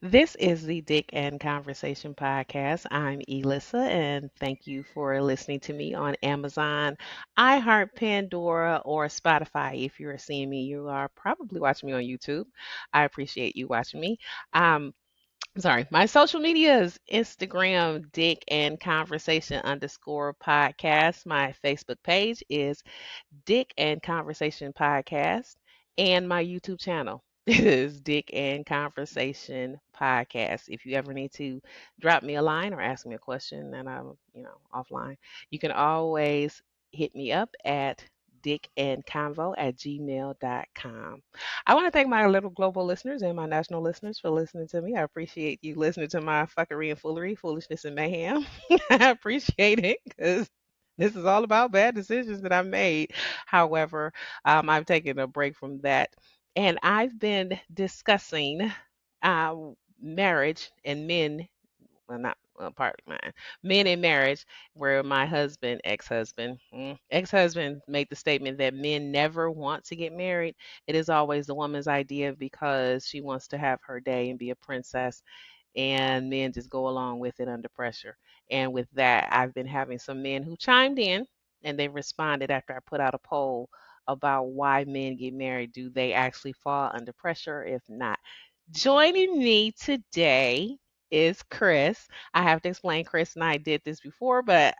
This is the Dick and Conversation podcast. I'm Elissa, and thank you for listening to me on Amazon, iHeart, Pandora, or Spotify. If you're seeing me, you are probably watching me on YouTube. I appreciate you watching me. Um, Sorry, my social media is Instagram, Dick and Conversation underscore podcast. My Facebook page is Dick and Conversation Podcast, and my YouTube channel is Dick and Conversation Podcast. If you ever need to drop me a line or ask me a question and I'm offline, you can always hit me up at dickandconvo at gmail.com. I want to thank my little global listeners and my national listeners for listening to me. I appreciate you listening to my fuckery and foolery, foolishness and mayhem. I appreciate it because this is all about bad decisions that I've made. However, I've taken a break from that, and I've been discussing uh, marriage and men. Well, not well, partly mine. Men in marriage, where my husband, ex-husband, made the statement that men never want to get married. It is always the woman's idea because she wants to have her day and be a princess, and men just go along with it under pressure. And with that, I've been having some men who chimed in and they responded after I put out a poll about why men get married. Do they actually fall under pressure? If not, joining me today is Chris. I have to explain, Chris and I did this before, but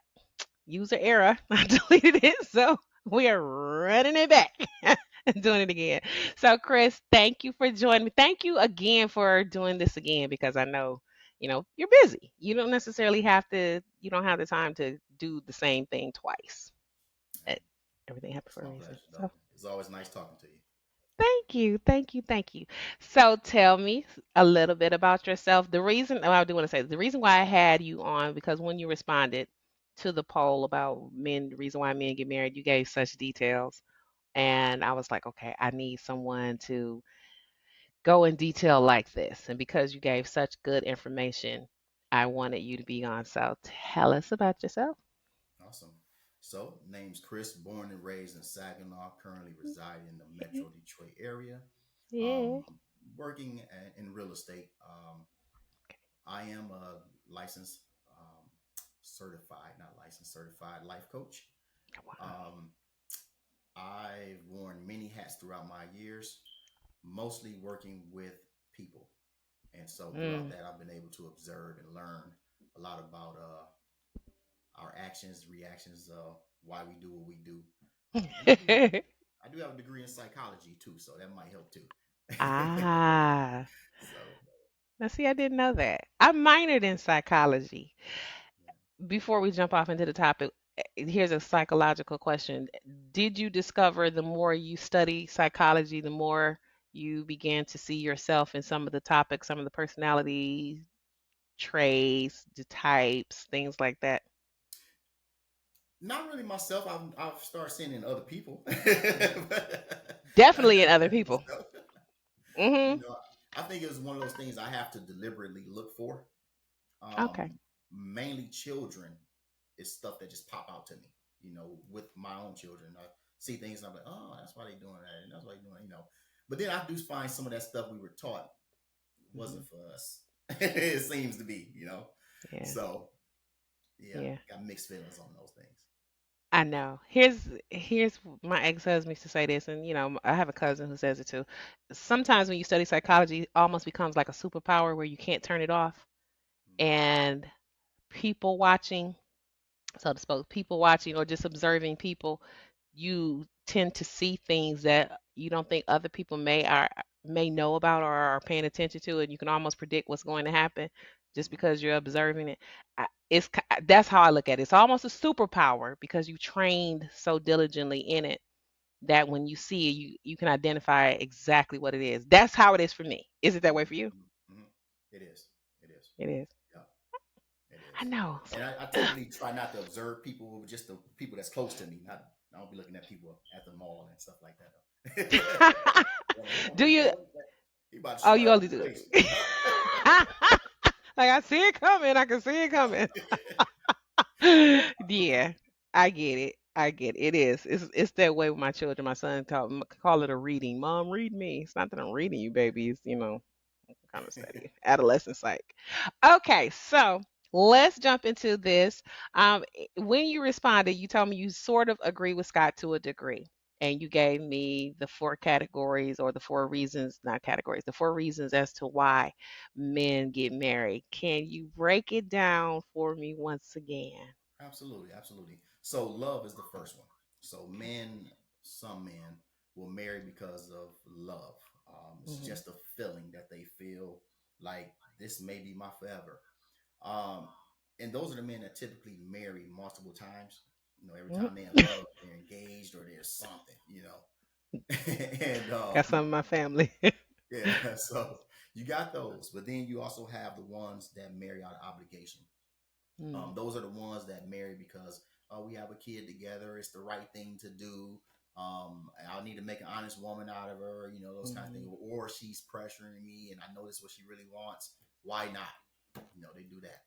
user error. I deleted it, so we are running it back and doing it again. So, Chris, thank you for joining me. Thank you again for doing this again because I know you're busy. You don't necessarily have to. You don't have the time to do the same thing twice. But everything happens It's for a my reason. pleasure, though. So. It's always nice talking to you. Thank you, thank you, thank you. So tell me a little bit about yourself. The reason, I do want to say, the reason why I had you on, because when you responded to the poll about men, the reason why men get married, you gave such details. And I was like, okay, I need someone to go in detail like this. And because you gave such good information, I wanted you to be on. So tell us about yourself. Awesome. So, name's Chris, born and raised in Saginaw, currently reside in the Metro Detroit area. Yeah. Working in real estate. I am a licensed, certified, not licensed, certified life coach. Wow. Um, I've worn many hats throughout my years, mostly working with people. And so throughout Mm. that, I've been able to observe and learn a lot about our actions, reactions, why we do what we do. And I do have a degree in psychology too, so that might help too. Ah. So Now, see, I didn't know that. I minored in psychology. yeah. Before we jump off into the topic, here's a psychological question. Did you discover the more you study psychology, the more you began to see yourself in some of the topics, some of the personality traits, the types, things like that? Not really myself. I've started seeing in other people, not Definitely in other necessarily people. myself. You Hmm. know, I think it's one of those things I have to deliberately look for. Okay. Mainly children is stuff that just pop out to me. With my own children, I see things and I'm like, oh, that's why they're doing that, and that's why they're doing it. But then I do find some of that stuff we were taught Hmm. wasn't for us. It seems to be. Yeah. So yeah, Yeah. got mixed feelings on those things. I know. Here's my ex-husband used to say this, and I have a cousin who says it too. Sometimes when you study psychology, it almost becomes like a superpower where you can't turn it off. Mhm. And people watching, so to speak, people watching or just observing people, you tend to see things that you don't think other people may know about or are paying attention to, and you can almost predict what's going to happen just Mhm. because you're observing it. That's how I look at it. It's almost a superpower because you trained so diligently in it that when you see it, you can identify exactly what it is. That's how it is for me. Is it that way Mhm. for you? Mhm. Mhm. It is. It is. It is. Yeah, it I is. know. And I typically try not to observe people, just the people that's close to me. Not I don't be looking at people at the mall and stuff like that. I'm like, oh Do man, you? he about to Oh, shoot you right only over do your face. it. Like I see it coming. I can see it coming. Yeah, I get it. I get it. It is. It's that way with my children. My son call it a reading. Mom, read me. It's not that I'm reading you, baby. It's trying to study adolescent psych. Okay, so let's jump into this. When you responded, you told me you sort of agree with Scott to a degree, and you gave me the four categories or the four reasons, not categories, the four reasons as to why men get married. Can you break it down for me once again? Absolutely, absolutely. So love is the first one. So some men will marry because of love. It's Hmm. just a feeling that they feel like this may be my forever. Um, and those are the men that typically marry multiple times. You know, every time they're in love, they're engaged or there's something. You know, and Got some of my family. yeah. So you got those, but then you also have the ones that marry out of obligation. Mm, Those are the ones that marry because we have a kid together. It's the right thing to do. I need to make an honest woman out of her, you know, those kind of things. mhm. Or she's pressuring me and I know this is what she really wants. Why not? You know, they do that.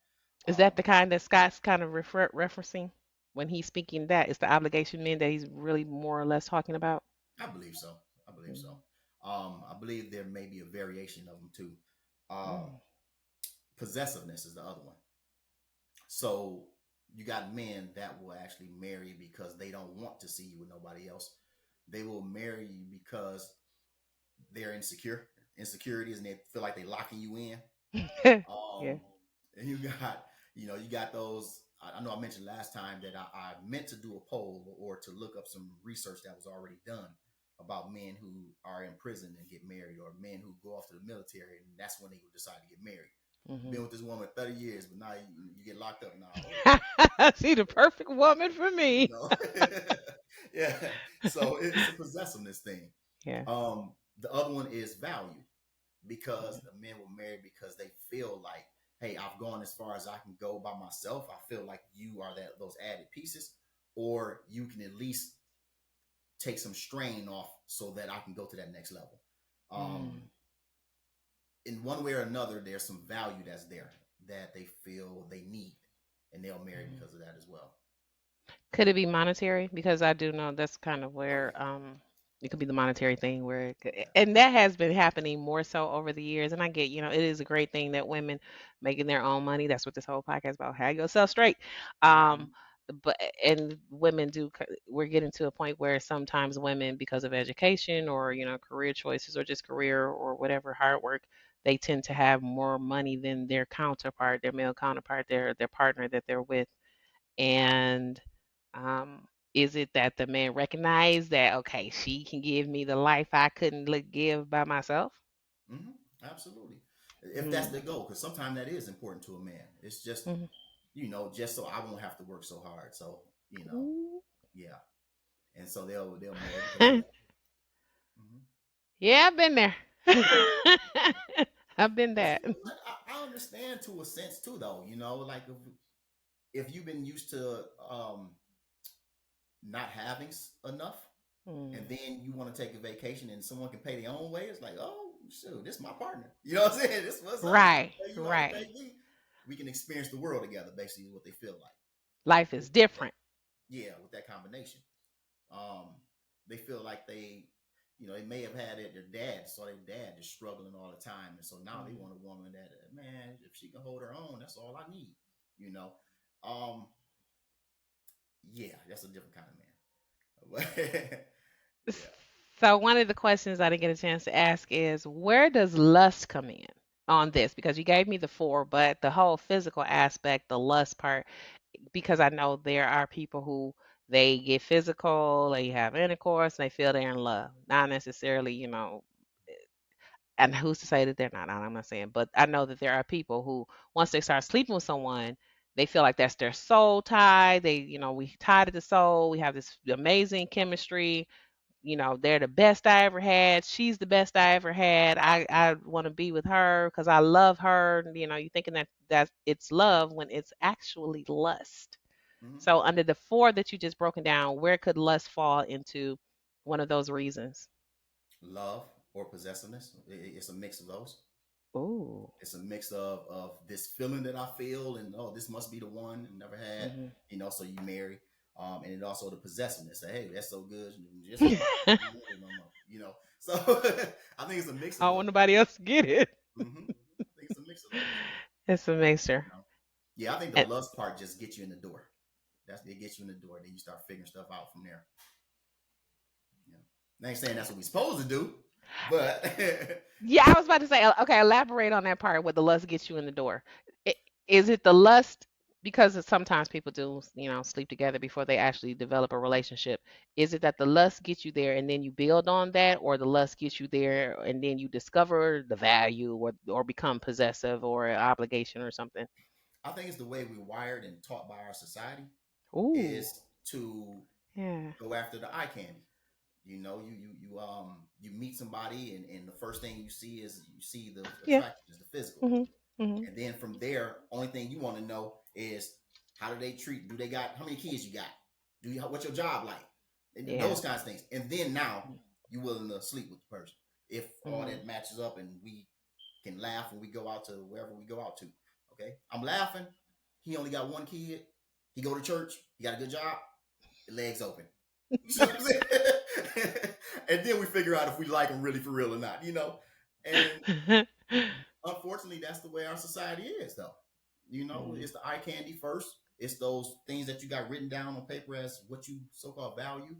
Is that the Um, kind that Scott's kind of referencing when he's speaking that? Is the obligation men that he's really more or less talking about? I believe so. I believe so. Mm, I believe there may be a variation of them too. Uh, mm, Possessiveness is the other one. So you got men that will actually marry because they don't want to see you with nobody else. They will marry you because they're insecure. Insecurities and they feel like they're locking you in. yeah. Um, and you got those. I know I mentioned last time that I meant to do a poll or to look up some research that was already done about men who are in prison and get married, or men who go off to the military and that's when they will decide to get married. Hmm. Been with this woman 30 years, but now you get locked up now. Oh, See the perfect woman for you me. know, yeah. So it's a possessiveness thing. Yeah. The other one is value because the men will marry because they feel like, hey, I've gone as far as I can go by myself. I feel like you are that those added pieces, or you can at least take some strain off so that I can go to that next level. Um, Mm, in one way or another, there's some value that's there that they feel they need, and they'll marry mm. because of that as well. Could it be monetary? Because I do know that's kind of Oh where yeah, it could be the monetary thing where yeah. and that has been happening more so over the years. And I get, it is a great thing that women making their own money. That's what this whole podcast is about. How you yourself straight. Um, Mm-hmm. but and women we're getting to a point where sometimes women, because of education or career choices or just career or whatever hard work, they tend to have more money than their counterpart, their male counterpart, their partner that they're with. And is it that the man recognized that, okay, she can give me the life I couldn't give by myself? Mm-hmm. Absolutely. If that's Mm. the goal, because sometimes that is important to a man. It's just Mhm. just so I won't have to work so hard. So Ooh. yeah, and so they'll marry because of that. Hmm. Yeah, I've been there. I've been But that. I understand to a sense too, though. You know, like if you've been used to not having enough, and Mm. then you want to take a vacation and someone can pay their own way, it's like, oh shoot, this is my partner. You know what I'm saying? This is what's up. You Right, pay you, I can right. pay me. We can experience the world together. Basically, is what they feel like. Life is With that, different. yeah, with that combination. Um, they feel like they may have had it. Their dad saw their dad just struggling all the time, and so now they Mm. want a woman that, man, if she can hold her own, that's all I need. You know, um, yeah, that's a different kind of man. Yeah. So one of the questions I didn't get a chance to ask is, where does lust come in on this? Because you gave me the four, but the whole physical aspect, the lust part, because I know there are people who they get physical, they have intercourse, and they feel they're in love. Not necessarily, and who's to say that they're not? I'm not saying, but I know that there are people who, once they start sleeping with someone, they feel like that's their soul tie. We tied to the soul. We have this amazing chemistry. They're the best I ever had. She's the best I ever had. I want to be with her because I love her. You thinking that it's love when it's actually lust. Hmm. So under the four that you just broken down, where could lust fall into one of those reasons? Love or possessiveness. It's a mix of those. Ooh. It's a mix of this feeling that I feel, and oh, this must be the one I never had. Hmm. So you marry, and it also the possessiveness. Say, hey, that's so good, just for her. I don't want it no more. So I think it's a mix I of don't those. want nobody else to get it. Hmm. It's a You mixture. know, yeah, I think the And lust part just gets you in the door. That's it gets you in the door. Then you start figuring stuff out from there. You know, I ain't saying that's what we supposed to do, but yeah, I was about to say, okay, elaborate on that part where the lust gets you in the door. I- Is it the lust because sometimes people do, sleep together before they actually develop a relationship? Is it that the lust gets you there and then you build on that, or the lust gets you there and then you discover the value or become possessive or obligation or something? I think it's the way we're wired and taught by our society Ooh, is to yeah, go after the eye candy. You know, you meet somebody and the first thing you see is you see the yeah. attraction is the physical. Mhm, mhm. And then from there, only thing you want to know is how do they treat? Do they got how many kids you got? Do you what's your job like? And Yeah. those kinds of things. And then now you willing to sleep with the person if all Mhm. that matches up and we can laugh when we go out to wherever we go out to. Okay, I'm laughing. He only got one kid. He go to church. He got a good job. Legs open. You know what I'm saying? And then we figure out if we like him really for real or not. You know, and unfortunately, that's the way our society is, though. You know, Mhm. it's the eye candy first. It's those things that you got written down on paper as what you so-called value,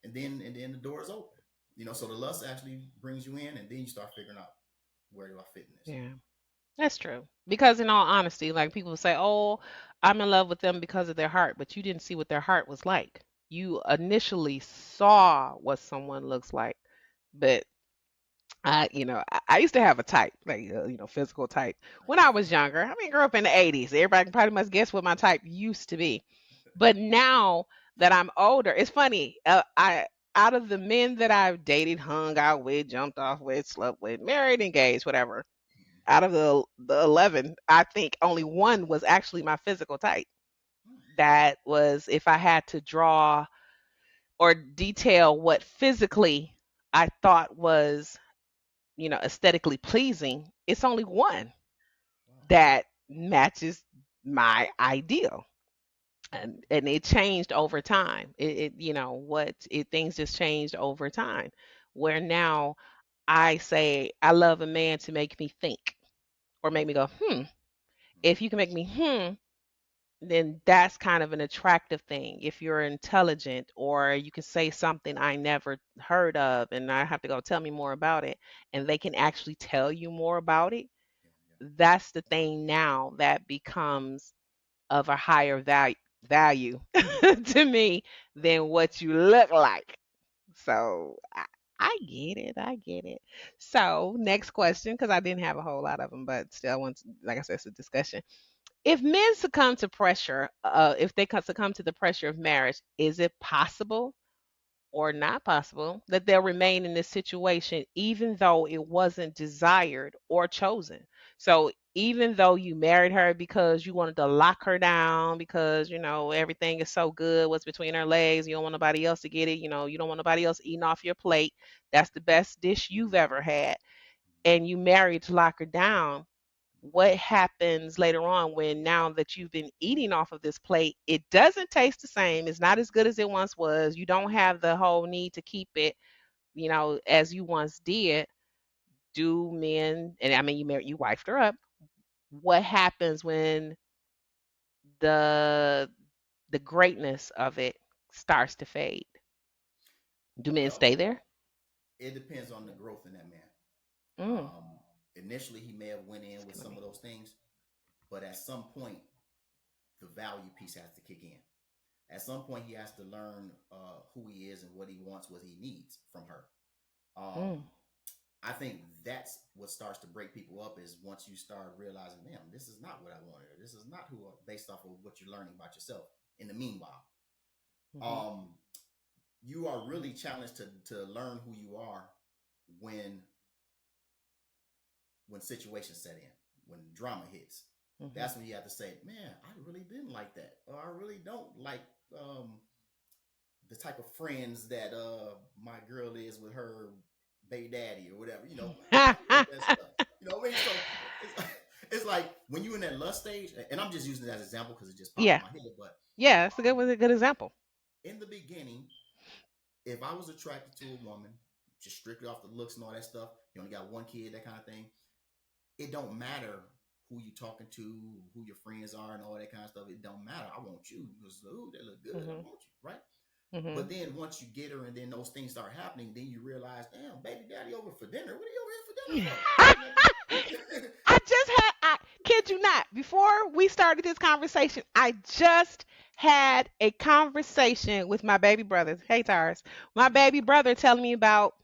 and then the door is open. You know, so the lust actually brings you in, and then you start figuring out where do I fit in this. Yeah. That's true. Because in all honesty, like people say, "Oh, I'm in love with them because of their heart," but you didn't see what their heart was like. You initially saw what someone looks like, but I used to have a type, like physical type when I was younger. I mean, grew up in the '80s. Everybody can pretty much guess what my type used to be. But now that I'm older, it's funny. I Out of the men that I've dated, hung out with, jumped off with, slept with, married, engaged, whatever, out of the 11, I think only one was actually my physical type. That was if I had to draw or detail what physically I thought was, aesthetically pleasing, it's only one Wow. that matches my ideal. And it changed over time. Things just changed over time. Where now I say I love a man to make me think or make me go, hmm. If you can make me, then that's kind of an attractive thing. If you're intelligent or you can say something I never heard of and I have to go tell me more about it, and they can actually tell you more about it, Yeah, yeah. that's the thing now that becomes of a higher value to me than what you look like. So I get it. I get it. So next question, because I didn't have a whole lot of them, but still, I want like I said, it's a discussion. If men succumb to pressure, if they succumb to the pressure of marriage, is it possible or not possible that they'll remain in this situation even though it wasn't desired or chosen? So even though you married her because you wanted to lock her down because everything is so good, what's between her legs, you don't want nobody else to get it, you don't want nobody else eating off your plate. That's the best dish you've ever had, and you married to lock her down. What happens later on when now that you've been eating off of this plate, it doesn't taste the same. It's not as good as it once was. You don't have the whole need to keep it, as you once did. Do men, and I mean, you wifed her up. What happens when the the greatness of it starts to fade? Do men Well, stay there? it depends on the growth in that man. Mm, Initially, he may have went it's in with killing some me. of those things, but at some point, the value piece has to kick in. At some point, he has to learn who he is and what he wants, what he needs from her. Mm, I think that's what starts to break people up is once you start realizing, man, this is not what I wanted, or this is not who based off of what you're learning about yourself. In the meanwhile, hmm um, you are really challenged to learn who you are when when situations set in, when drama hits. hmm That's when you have to say, man, I really didn't like that, or I really don't like um, the type of friends that my girl is with her baby daddy or whatever. You know, I don't like that stuff. You know what I mean? So it's, it's like when you're in that lust stage, and I'm just using it as an example because it just popped in Yeah, my head. But yeah, it's a um, good example. in the beginning, if I was attracted to a woman just strictly off the looks and all that stuff, you only got one kid, that kind of thing. It don't matter who you talking to, who your friends are, and all that kind of stuff. It don't matter. I want you because ooh, they look good. I Mhm. want you, right? Mhm. But then once you get her, and then those things start happening, then you realize, damn, baby daddy over for dinner. What are you over here for dinner for? You know? I just had, I kid you not, before we started this conversation, I just had a conversation with my baby brother. Hey, Tars. My baby brother telling me about,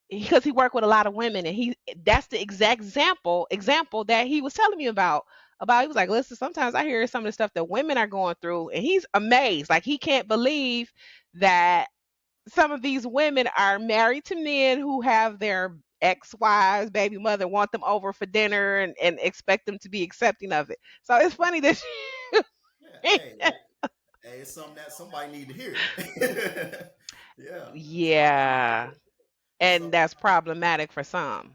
because he worked with a lot of women, and that's the exact example that he was telling me about. He was like, listen, sometimes I hear some of the stuff that women are going through, and he's amazed. Like, he can't believe that some of these women are married to men who have their ex-wives, baby mother, want them over for dinner, and expect them to be accepting of it. So it's funny that Yeah, you hey, it's something that somebody need to hear. Yeah, somebody need to yeah, hear. and So, that's problematic for some.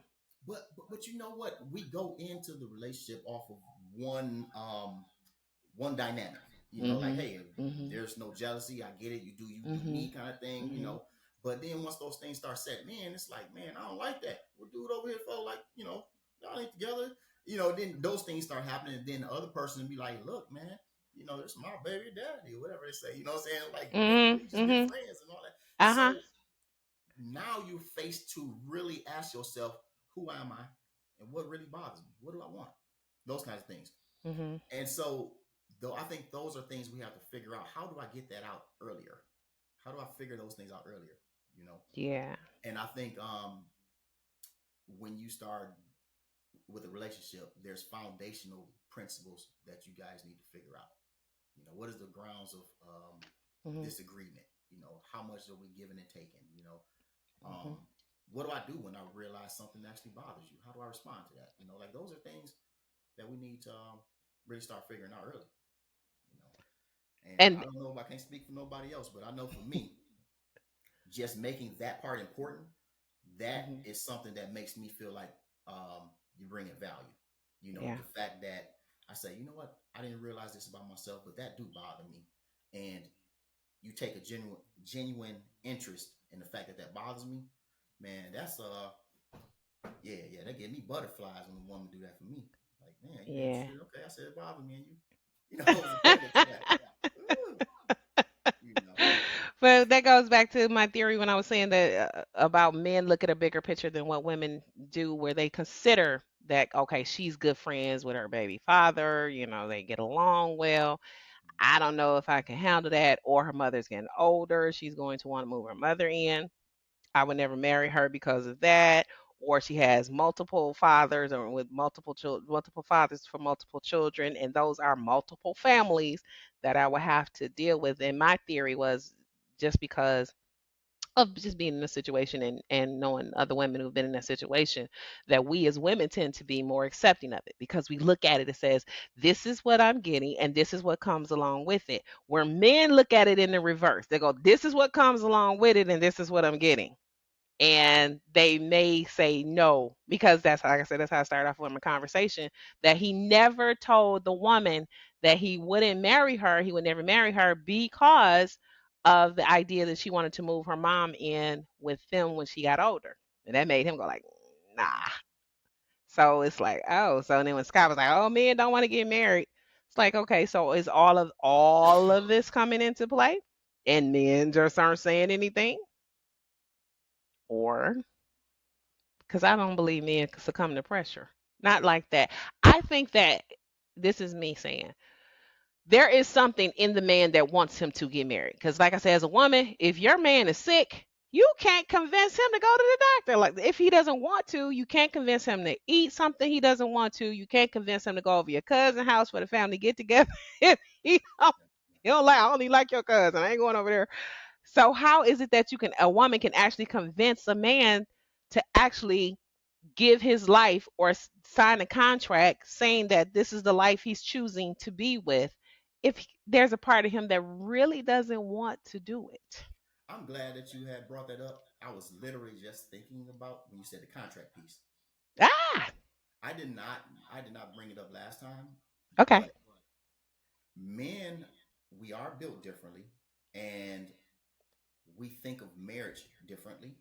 but you know what? We go into the relationship off of one dynamic. Like, Mhm. hey, Mhm. there's no jealousy. I get it. You do Mhm. me kind of thing. Mhm. But then once those things start setting in, it's like, man, I don't like that. We'll do it over here for like, y'all ain't together. Then those things start happening, and then the other person will be like, look, man, this is my baby daddy, or whatever they say. You know what I'm saying? Like, man, Mhm. we just good Mhm. friends and all that. Uh huh. So now you're faced to really ask yourself, who am I, and what really bothers me? What do I want? Those kinds of things. Mhm. And so, though, I think those are things we have to figure out. How do I get that out earlier? How do I figure those things out earlier? You know, Yeah. and I think when you start with a relationship, there's foundational principles that you guys need to figure out. What is the grounds of Mhm. disagreement? How much are we giving and taking? Mhm. What do I do when I realize something actually bothers you? How do I respond to that? Like those are things that we need to really start figuring out early. You know, and I And don't know if I can't speak for nobody else, but I know for me, just making that part important, that mhm. is something that makes me feel like you're bringing value. Yeah. The fact that I say, you know what, I didn't realize this about myself, but that do bother me, and you take a genuine interest in the fact that that bothers me, man, that's yeah, that gave me butterflies when a woman do that for me. Like, man, you Yeah. interested? Okay, I said it bothered me, and you was attentive to that. Ooh, you know, But that goes back to my theory when I was saying that about men look at a bigger picture than what women do, where they consider that, okay, she's good friends with her baby father, they get along well. I don't know if I can handle that, or her mother's getting older. She's going to want to move her mother in. I would never marry her because of that. Or she has multiple fathers, or with multiple children, multiple fathers for multiple children, and those are multiple families that I would have to deal with. And my theory was, just because of just being in a situation, and knowing other women who've been in that situation, that we as women tend to be more accepting of it, because we look at it and says, this is what I'm getting and this is what comes along with it. Where men look at it in the reverse, they go, this is what comes along with it and this is what I'm getting. And they may say no, because that's, like I said, that's how I started off with my conversation, that he never told the woman that he wouldn't marry her, he would never marry her, because of the idea that she wanted to move her mom in with them when she got older. And that made him go like, nah. So it's like, oh, so then when Scott was like, oh, men don't want to get married, it's like, okay, so is all of this coming into play, and men just aren't saying anything? Or, because I don't believe men succumb to pressure. Not like that. I think that, this is me saying, there is something in the man that wants him to get married. Because, like I said, as a woman, if your man is sick, you can't convince him to go to the doctor. Like, if he doesn't want to, you can't convince him to eat something he doesn't want to. You can't convince him to go over your cousin's house for the family get together. If he don't like, I only like your cousin. I ain't going over there. So how is it that a woman can actually convince a man to actually give his life, or sign a contract saying that this is the life he's choosing to be with, if there's a part of him that really doesn't want to do it? I'm glad that you had brought that up. I was literally just thinking about when you said the contract piece. Ah, I did not, I did not bring it up last time, okay. but men, we are built differently, and we think of marriage differently.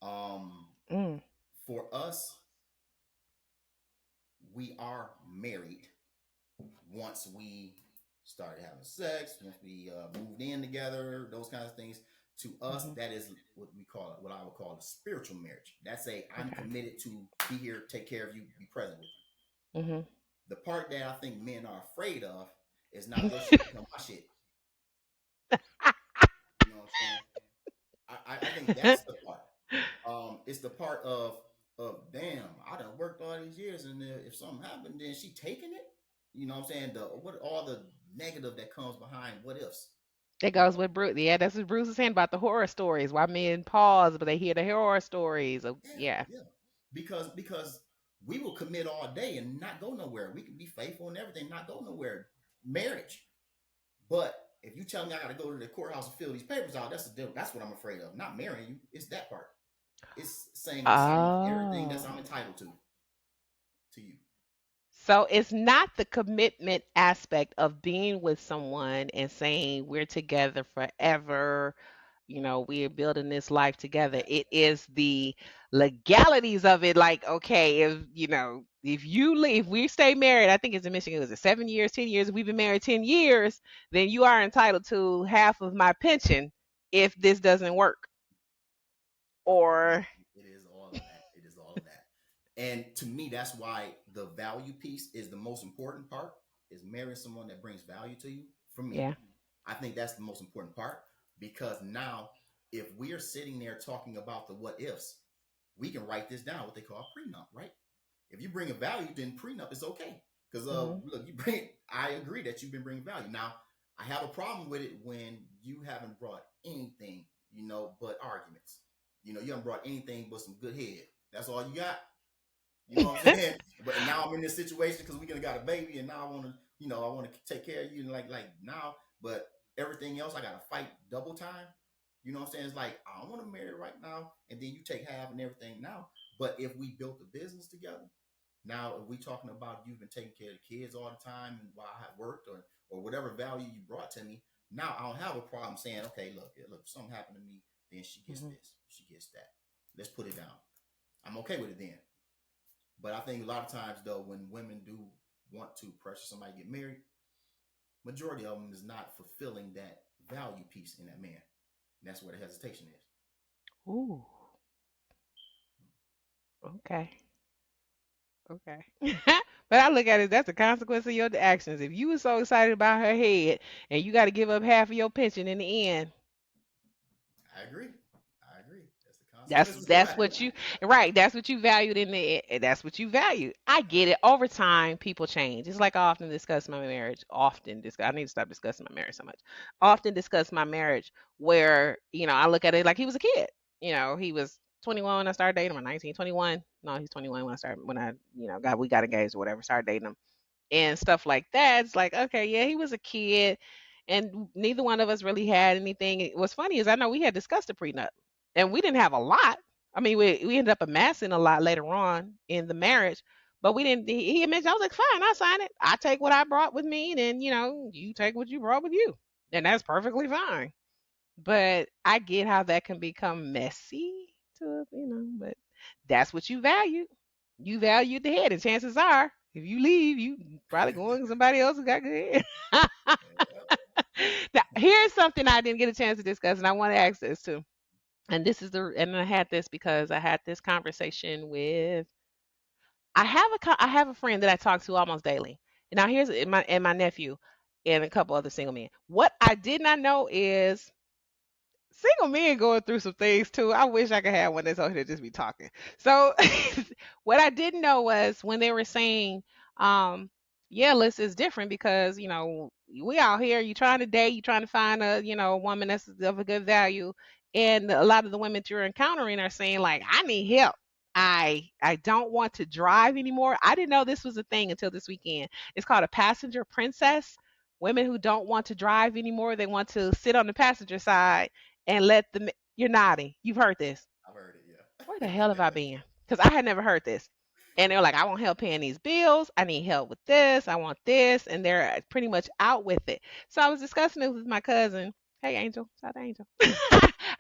Um, Mm, for us, we are married once we started having sex, once we moved in together, those kinds of things. To us, Mhm. that is what we call it, what I would call a spiritual marriage. That's a I'm Okay. committed to be here, take care of you, be present with you. Mhm. The part that I think men are afraid of is now your shit become my shit. You know what I'm saying? I think that's the part. It's the part of damn, I done worked all these years, and if something happened, then she taking it. You know what I'm saying? The what all the negative that comes behind what ifs. It You goes know? with Bruce. Yeah, that's what Bruce is saying about the horror stories. Why men pause, but they hear the horror stories. Yeah, Yeah. yeah. Because we will commit all day and not go nowhere. We can be faithful and everything, not go nowhere. Marriage. But if you tell me I got to go to the courthouse and fill these papers out, that's the deal. That's what I'm afraid of. Not marrying you. It's that part. It's saying signing everything that's I'm Oh. entitled to you. So it's not the commitment aspect of being with someone and saying we're together forever, we're building this life together. That It is the legalities of it. Like, okay, if you leave, we stay married, I think it's in Michigan, was it 7 years, 10 years? We've been married 10 years, then you are entitled to half of my pension if this doesn't work. Or, it is all of that. It is all of that. And to me, that's why the value piece is the most important part. Is marrying someone that brings value to you. For me, yeah. I think that's the most important part because now, if we are sitting there talking about the what ifs, we can write this down, what they call a prenup, right? If you bring a value, then prenup is okay. Because Hmm. look, you bring. I agree that you've been bringing value. Now, I have a problem with it when you haven't brought anything, but arguments. You haven't brought anything but some good head. That's all you got. You know what I'm saying? But now I'm in this situation because we gonna got a baby, and now I want to take care of you, and like now, but everything else I gotta fight double time. You know what I'm saying? It's like I don't want to marry right now, and then you take half and everything now. But if we built a business together, now if we talking about you've been taking care of the kids all the time, and while I have worked or whatever value you brought to me, now I don't have a problem saying, okay, look, if something happened to me, then she gets Hmm. this, she gets that. Let's put it down. I'm okay with it then. But I think a lot of times though, when women do want to pressure somebody to get married, majority of them is not fulfilling that value piece in that man. And that's where the hesitation is. Ooh. Okay. Okay. But I look at it, that's the consequence of your actions. If you were so excited about her head and you got to give up half of your pension in the end, I agree. I agree. That's the that's consequences of that's that. what you right. That's what you valued in the. That's what you value. I get it. Over time, people change. It's like I often discuss my marriage. Often discuss. I need to stop discussing my marriage so much. Often discuss my marriage where I look at it like he was a kid. He was 21 when I started dating him, or 19, 21. No, he's 21 when I started when I got we got engaged or whatever. Started dating him and stuff like that. It's like, okay, yeah, he was a kid, and neither one of us really had anything. What's funny is I know we had discussed a prenup, and we didn't have a lot. I mean, we ended up amassing a lot later on in the marriage, but we didn't. He mentioned, I was like, fine, I'll sign it. I take what I brought with me, then you take what you brought with you, and that's perfectly fine. But I get how that can become messy but that's what you value. You value the head, and chances are, if you leave, you probably going to somebody else who got good head. Now, here's something I didn't get a chance to discuss, and I want to ask this too. And I had this because I had this conversation with. I have a friend that I talk to almost daily. Now here's my nephew and a couple other single men. What I did not know is single men going through some things too. I wish I could have one that's over here just be talking. So what I didn't know was when they were saying, yeah, Liz is different because, we out here, you trying to date, you trying to find a woman that's of a good value. And a lot of the women that you're encountering are saying, like, I need help. I don't want to drive anymore. I didn't know this was a thing until this weekend. It's called a passenger princess. Women who don't want to drive anymore, they want to sit on the passenger side and let the you're nodding. You've heard this. I've heard it, Where the yeah. hell have I been? Because I had never heard this. And they're like, I want help paying these bills. I need help with this. I want this. And they're pretty much out with it. So I was discussing it with my cousin. Hey, Angel. Shout out to Angel.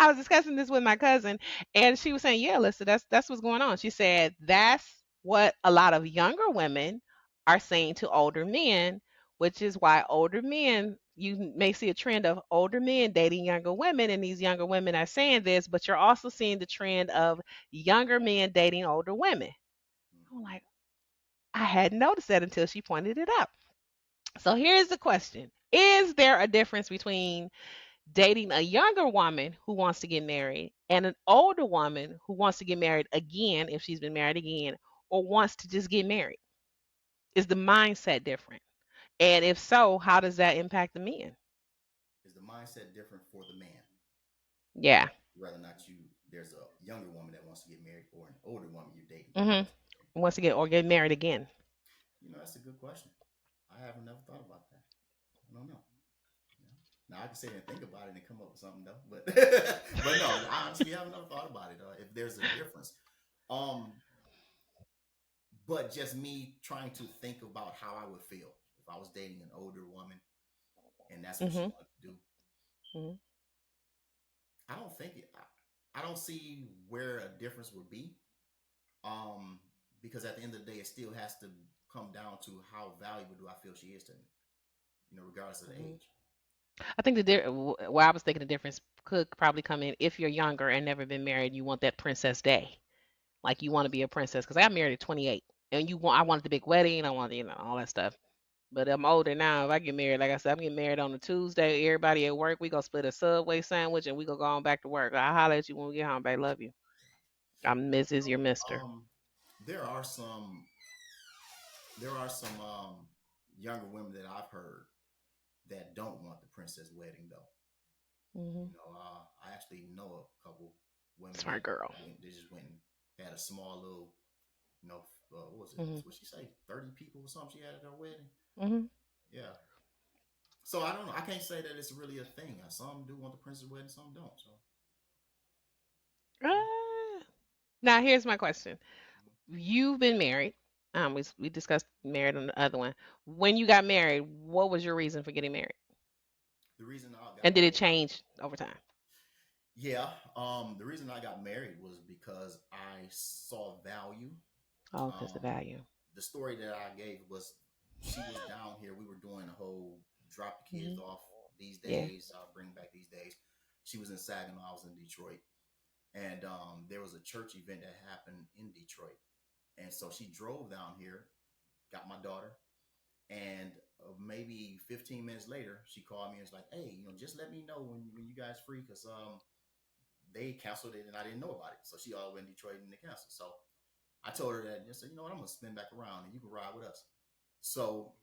I was discussing this with my cousin, and she was saying, yeah, listen, that's what's going on. She said, that's what a lot of younger women are saying to older men, which is why older men, you may see a trend of older men dating younger women, and these younger women are saying this, but you're also seeing the trend of younger men dating older women. I'm Mm-hmm. like, I hadn't noticed that until she pointed it out. So here's the question: is there a difference between dating a younger woman who wants to get married and an older woman who wants to get married again if she's been married again or wants to just get married? Is the mindset different? And if so, how does that impact the men? Is the mindset different for the man? Yeah. Whether or not there's a younger woman that wants to get married or an older woman you're dating that Hmm. wants to get married. Wants to get or get married again. That's a good question. I haven't never thought about that. I don't know. You know? Now I can sit and think about it and come up with something though, but but no, I honestly haven't never thought about it. If there's a difference, um, but just me trying to think about how I would feel if I was dating an older woman and that's what she Hmm. wanted to do. Hmm. I don't think it. I don't see where a difference would be. Um, because at the end of the day, it still has to come down to how valuable do I feel she is to me. Regardless of the Hmm. age. I think where I was thinking the difference could probably come in if you're younger and never been married, you want that princess day. Like you want to be a princess. Because I got married at 28, and I wanted the big wedding, I wanted all that stuff. But I'm older now. If I get married, like I said, I'm getting married on a Tuesday. Everybody at work, we gonna split a Subway sandwich and we gonna go on back to work. I'll holler at you when we get home, babe. Love you. I'm Mrs. You're Mister. Um, there are some younger women that I've heard that don't want the princess wedding though. Hmm. I actually know a couple women Smart that girl. they just went and had a small little, what was it? Hmm. What she say? 30 people or something she had at her wedding. Hmm. Yeah. So I don't know. I can't say that it's really a thing. Some do want the princess wedding, some don't. So yeah. Now here's my question. You've been married. We discussed married on the other one. When you got married, what was your reason for getting married? The reason I And got did it married, change over time? yeah. The reason I got married was because I saw value. Oh, because the Um, value. the story that I gave was she was down here. We were doing a whole drop the kids Hmm. off these Yeah. days, bring back these days. She was in Saginaw, I was in Detroit, and there was a church event that happened in Detroit, and so she drove down here, got my daughter, and maybe 15 minutes later, she called me and was like, "Hey, just let me know when you guys free, because they canceled it and I didn't know about it." So she all went to Detroit and they canceled. So I told her that, and said, "You know what? I'm gonna spin back around and you can ride with us." So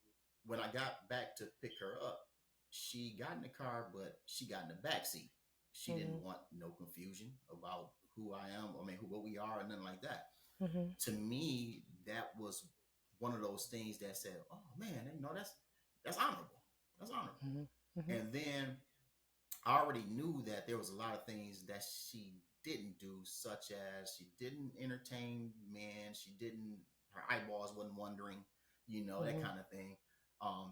when I got back to pick her up, she got in the car, but she got in the back seat. She Hmm. didn't want no confusion about who I am. I mean, what we are, and nothing like that. Hmm. To me, that was one of those things that said, "Oh man, that's honorable. That's honorable." Hmm. Hmm. And then I already knew that there was a lot of things that she didn't do, such as she didn't entertain men, she didn't, her eyeballs wasn't wandering, that Hmm. kind of thing.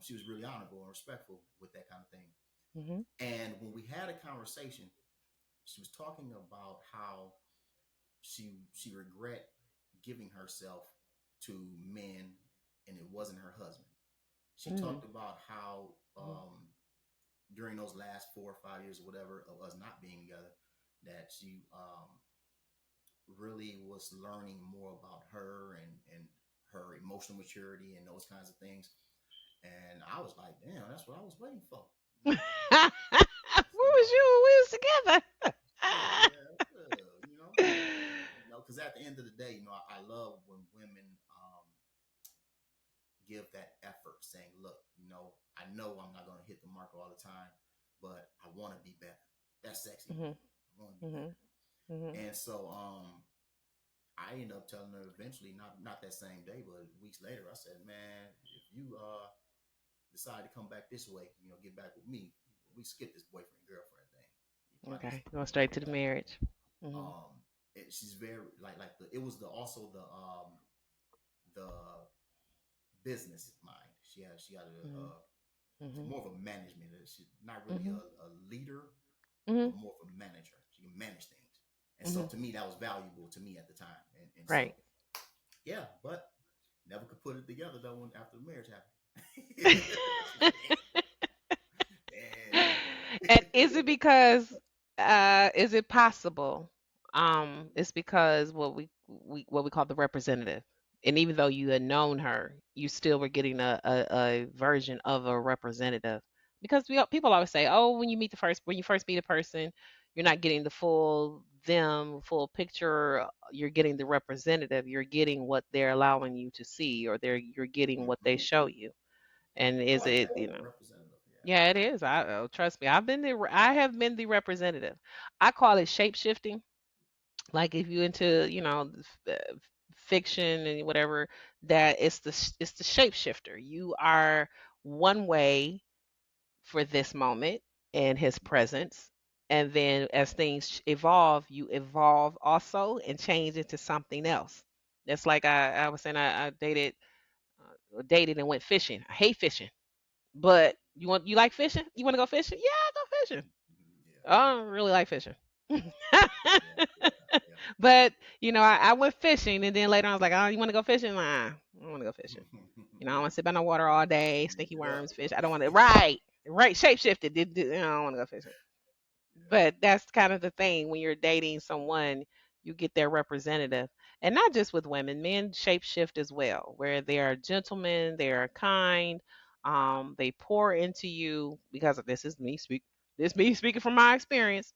She was really honorable and respectful with that kind of thing. Hmm. And when we had a conversation, she was talking about how she regret giving herself to men and it wasn't her husband. She Hmm. talked about how during those last 4 or 5 years or whatever of us not being together, that she really was learning more about her and her emotional maturity and those kinds of things. And I was like, damn, that's what I was waiting for. You What know, was somebody, you? We was together. yeah, yeah, yeah, because at the end of the day, I love when women give that effort, saying, look, I know I'm not going to hit the mark all the time, but I want to be better. That's sexy to me. Hmm. I want to be Hmm. better. Hmm. And so I ended up telling her eventually, not that same day, but weeks later, I said, man, if you decide to come back this way, get back with me, we skip this boyfriend girlfriend thing. You probably Okay, just going come straight to the back. marriage. Hmm. Um, she's very like it was the also the business mind. She had Hmm. Hmm. more of a management. She's not really Hmm. a leader, Hmm. but more of a manager. She can manage things. And so Hmm. to me, that was valuable to me at the time. And so, Right. yeah, but Never could put it together though when after the marriage happened. She said, And "Damn." is it because is it possible it's because what we call the representative, and even though you had known her you still were getting a version of a representative, because people always say, oh, when you first meet a person you're not getting the full picture, you're getting the representative, you're getting what they're allowing you to see, or you're getting what they Mhm. show you. And I is like it, that you know, representative. Yeah. yeah, it is. Trust me. I have been the representative. I call it shape shifting. Like if you into, fiction and whatever, that it's the shapeshifter. You are one way for this moment and his presence, and then as things evolve, you evolve also and change into something else. That's like I was saying, I dated and went fishing. I hate fishing, but you like fishing? You want to go fishing? Yeah, go fishing. Yeah. I don't really like fishing. Yeah. Yeah. Yeah. But I went fishing, and then later on I was like, "Oh, you want to go fishing?" Nah, I don't want to go fishing. I don't want to sit by no water all day, Mix sticky it up. worms, fish. I don't want to. Right, shape shifted. I don't want to go fishing. But that's kind of the thing when you're dating someone, you get their representative, and not just with women. Men shape shift as well, where they are gentlemen, they are kind, they pour into you because of this is me speak. This me speaking from my experience,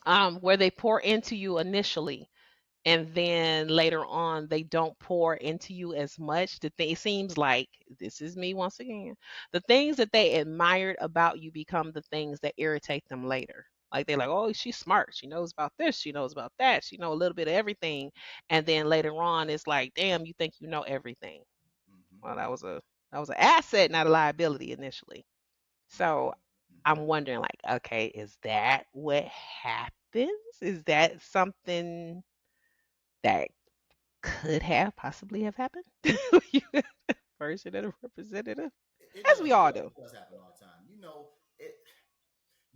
Yeah. where they pour into you initially, and then later on they don't pour into you as much. It seems like, this is me once again, the things that they admired about you become the things that irritate them later. Like they're like, oh, she's smart, she knows about this, she knows about that, she know a little bit of everything. And then later on it's like, damn, you think you know everything. Hmm. Well, that was an asset, not a liability initially. Hmm. So I'm wondering, like, okay, is that what happens? Is that something that could have possibly have happened? Version of a representative, It as we does. It all does. do. It does happen all the time. It.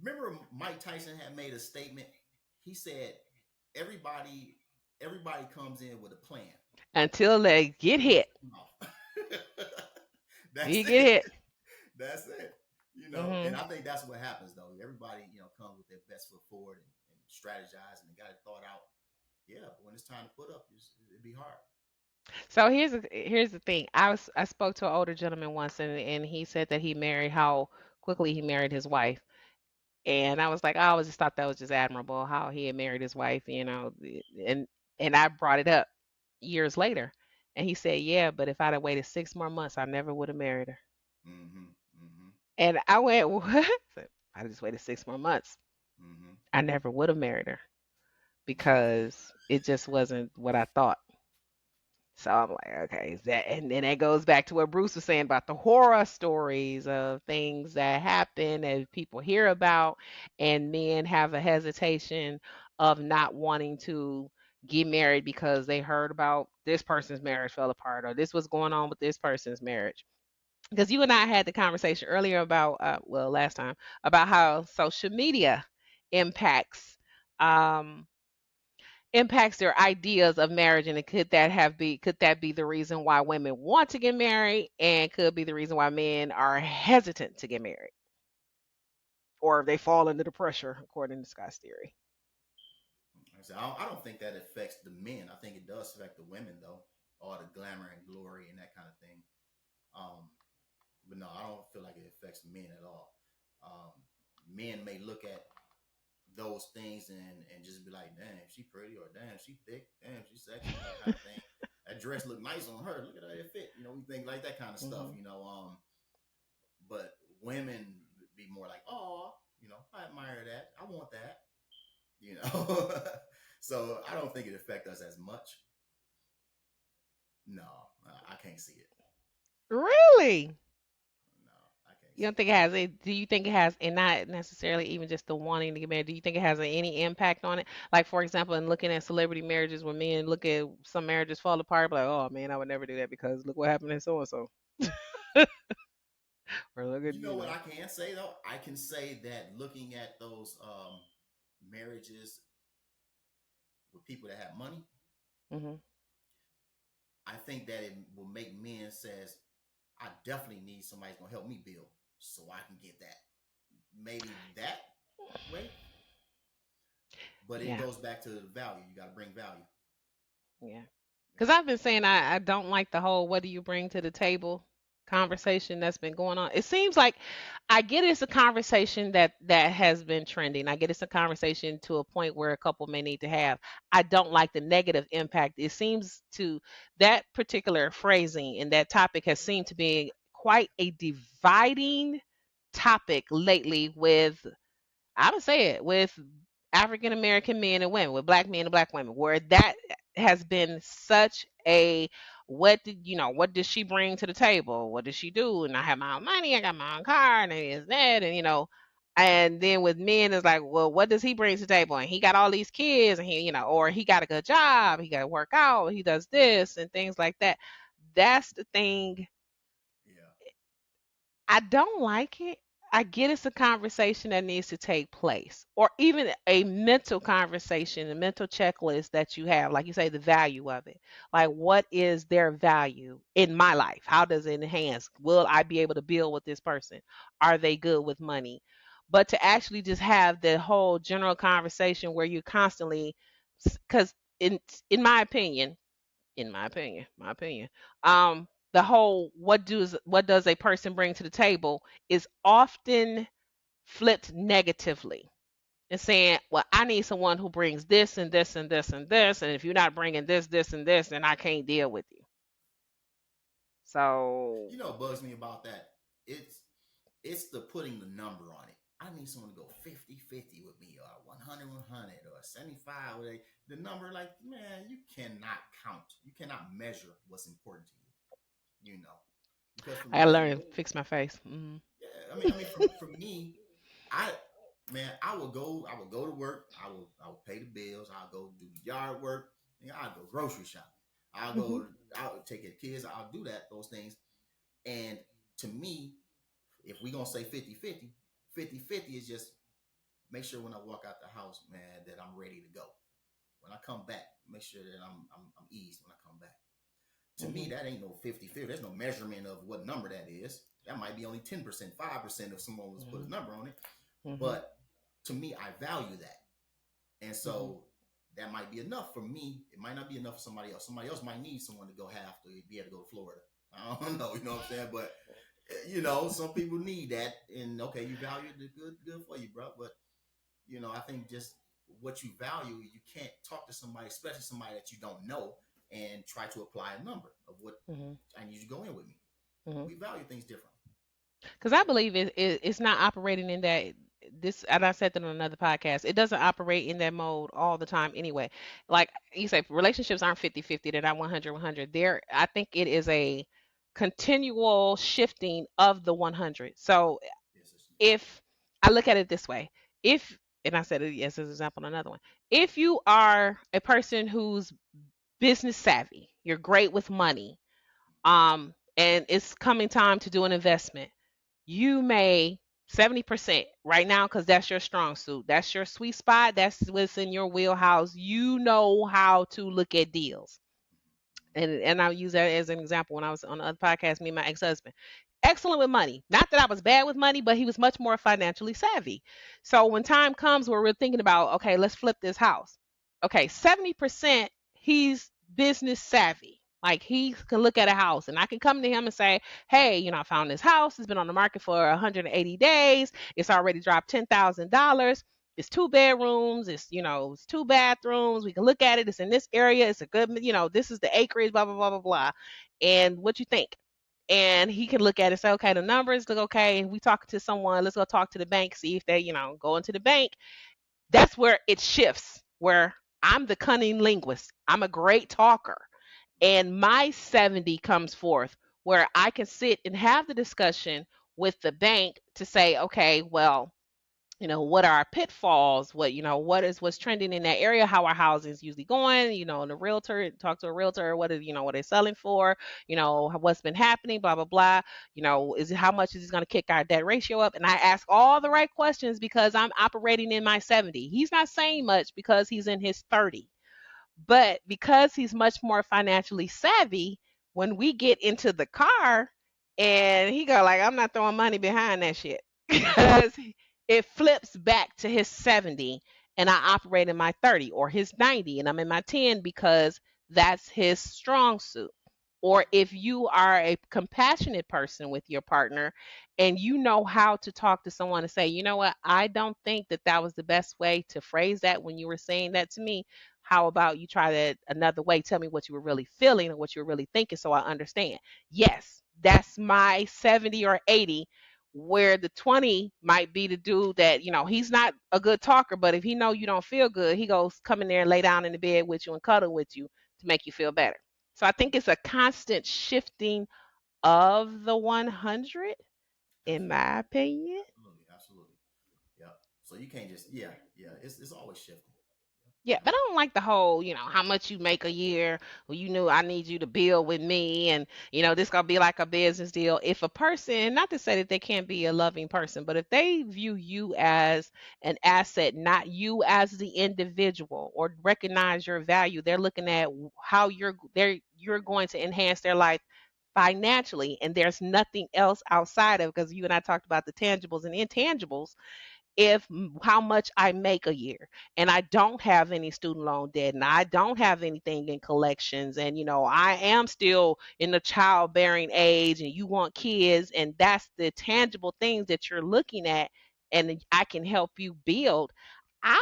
Remember, Mike Tyson had made a statement. He said, "Everybody, everybody comes in with a plan Until they get until hit. it's off." You That's get it. hit. That's it. And Hmm. I think that's what happens though. Everybody, comes with their best foot forward and strategize and they got it thought out. Yeah, but when it's time to put up, it'd be hard. So here's the thing. I spoke to an older gentleman once, and he said that he married how quickly he married his wife. And I was like, I always just thought that was just admirable how he had married his wife, and I brought it up years later, and he said, yeah, but if I'd have waited 6 more months, I never would have married her. Mm-hmm. Mm-hmm. And I went, what? I just waited 6 more months. Mm-hmm. I never would have married her because it just wasn't what I thought. So I'm like, okay, is that, and then that goes back to what Bruce was saying about the horror stories of things that happen that people hear about, and men have a hesitation of not wanting to get married because they heard about this person's marriage fell apart, or this was going on with this person's marriage. Because you and I had the conversation earlier about, well, last time, about how social media impacts. Um, Impacts their ideas of marriage, and could that be the reason why women want to get married, and could be the reason why men are hesitant to get married, or they fall under the pressure according to Scott's theory. So I don't think that affects the men. I think it does affect the women though, all the glamour and glory and that kind of thing. Um, but no, I don't feel like it affects men at all. Um, Men may look at those things and just be like, damn, she pretty, or damn, she thick, damn, she sexy, kind of thing. That dress look nice on her. Look at how it fit. We think like that kind of stuff. Hmm. But women be more like, oh, I admire that. I want that. You know. So I don't think it affect us as much. No, I can't see it. Really? No, I can't You see don't it. think it has it? Do you think it has, and not necessarily even just the wanting to get married? Do you think it has any impact on it? Like, for example, in looking at celebrity marriages, where men look at some marriages fall apart, like, oh man, I would never do that because look what happened to so and so, or look at You know what I can say though? I can say that looking at those marriages with people that have money, Hmm. I think that it will make men says, I definitely need somebody's gonna help me build so I can get that. Maybe that way, but it Yeah, goes back to the value. You got to bring value. yeah. Yeah. Because I've been saying I don't like the whole what do you bring to the table conversation that's been going on. It seems like I get it's a conversation that has been trending. I get it's a conversation to a point where a couple may need to have. I don't like the negative impact. It seems to that particular phrasing and that topic has seemed to be quite a dividing topic lately with I would say it with African American men and women, with black men and black women, where that has been such a what did she bring to the table? What did she do? And I have my own money, I got my own car, and it's that, and and then with men it's like, well, what does he bring to the table? And he got all these kids, and or he got a good job, he got to work out, he does this and things like that. That's the thing Yeah. I don't like it. I get it's a conversation that needs to take place, or even a mental conversation, a mental checklist that you have, like you say, the value of it. Like, what is their value in my life? How does it enhance? Will I be able to build with this person? Are they good with money? But to actually just have the whole general conversation where you constantly, because in my opinion, the whole what does a person bring to the table is often flipped negatively and saying, well, I need someone who brings this and this and this and this, and if you're not bringing this and this, then I can't deal with you. So, You know what bugs me about that? It's it's the putting the number on it. I need someone to go 50-50 with me, or 100-100, or 75 with the number. Like, man, you cannot count. You cannot measure what's important to you. Because for I gotta me, learn to fix my face. yeah, I mean, for me, I man, I would go to work. I would pay the bills. I'll go do yard work. I'll go grocery shopping. I'll Hmm. go. I'll take care of kids. I'll do those things. And to me, if we gonna say 50-50, 50-50 is just make sure when I walk out the house, man, that I'm ready to go. When I come back, make sure that I'm eased when I come back. To me, Hmm. that ain't no 50-50. There's no measurement of what number that is. That might be only 10%, 5% if someone was to put Hmm. a number on it. Hmm. But to me, I value that. And Hmm. so that might be enough for me. It might not be enough for somebody else. Somebody else might need someone to go half to be able to go to Florida. I don't know, you know what I'm saying? But some people need that. And okay, you value it, good for you, bro. But I think just what you value, you can't talk to somebody, especially somebody that you don't know, and try to apply a number of what Hmm. I need you to go in with me. Hmm. We value things differently. Because I believe it's not operating in that this, and I said that on another podcast. It doesn't operate in that mode all the time anyway. Like you say, relationships aren't 50-50. They're not 100-100. I think it is a continual shifting of the 100. So Yes. if I look at it this way, if and I said it as an example, on another one. If you are a person who's business savvy, you're great with money, and it's coming time to do an investment, you may 70% right now because that's your strong suit. That's your sweet spot. That's what's in your wheelhouse. You know how to look at deals. And I'll use that as an example when I was on the other podcast, me and my ex-husband. Excellent with money. Not that I was bad with money, but he was much more financially savvy. So when time comes where we're thinking about, okay, let's flip this house. Okay, 70% he's business savvy. Like he can look at a house and I can come to him and say, hey, I found this house. It's been on the market for 180 days. It's already dropped $10,000. It's two bedrooms. It's two bathrooms. We can look at it. It's in this area. It's a good, this is the acreage, blah, blah, blah, blah, blah. And what you think? And he can look at it and say, okay, the numbers look okay. And we talk to someone, let's go talk to the bank, see if they, go into the bank. That's where it shifts, where I'm the cunning linguist. I'm a great talker. And my 70 comes forth where I can sit and have the discussion with the bank to say, okay, well, what are our pitfalls, what's trending in that area, how our housing is usually going, and the realtor, talk to a realtor, what they're selling for, what's been happening, blah blah blah, is it, how much is it going to kick our debt ratio up, and I ask all the right questions because I'm operating in my 70. He's not saying much because he's in his 30, But because he's much more financially savvy, when we get into the car and he go like, I'm not throwing money behind that shit. Because it flips back to his 70 and I operate in my 30, or his 90 and I'm in my 10, because that's his strong suit. Or if you are a compassionate person with your partner and you know how to talk to someone and say, you know what, I don't think that that was the best way to phrase that when you were saying that to me. How about you try that another way? Tell me what you were really feeling and what you were really thinking so I understand. Yes, that's my 70 or 80, where the 20 might be the dude that, he's not a good talker, but if he know you don't feel good, he goes come in there and lay down in the bed with you and cuddle with you to make you feel better. So I think it's a constant shifting of the 100, in Absolutely. my opinion. Absolutely. Absolutely. Yeah. So you can't just, yeah, yeah. It's always shifting. Yeah, Yeah. but I don't like the whole, how much you make a year. Well, you knew I need you to build with me, and this gonna be like a business deal. If a person, not to say that they can't be a loving person, but if they view you as an asset, not you as the individual, or recognize your value, they're looking at how you're going to enhance their life financially, and there's nothing else outside of, because you and I talked about the tangibles and intangibles. If how much I make a year and I don't have any student loan debt and I don't have anything in collections, and I am still in the childbearing age and you want kids, and that's the tangible things that you're looking at, and I can help you build. I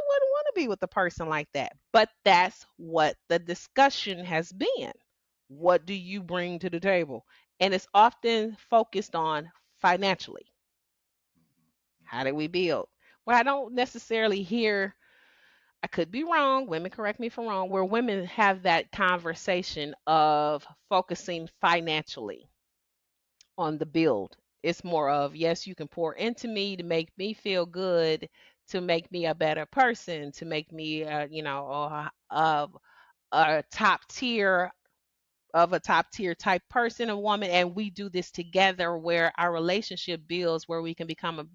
wouldn't want to be with a person like that. But that's what the discussion has been. Yeah. What do you bring to the table? And it's often focused on financially. How Hmm. do we build? Well, I don't necessarily hear, I could be wrong, women correct me if I'm wrong, where women have that conversation of focusing financially on the build. It's more of, yes, you can pour into me to make me feel good, to make me a better person, to make me, a top tier of a top tier type person, a woman, and we do this together where our relationship builds, where we can become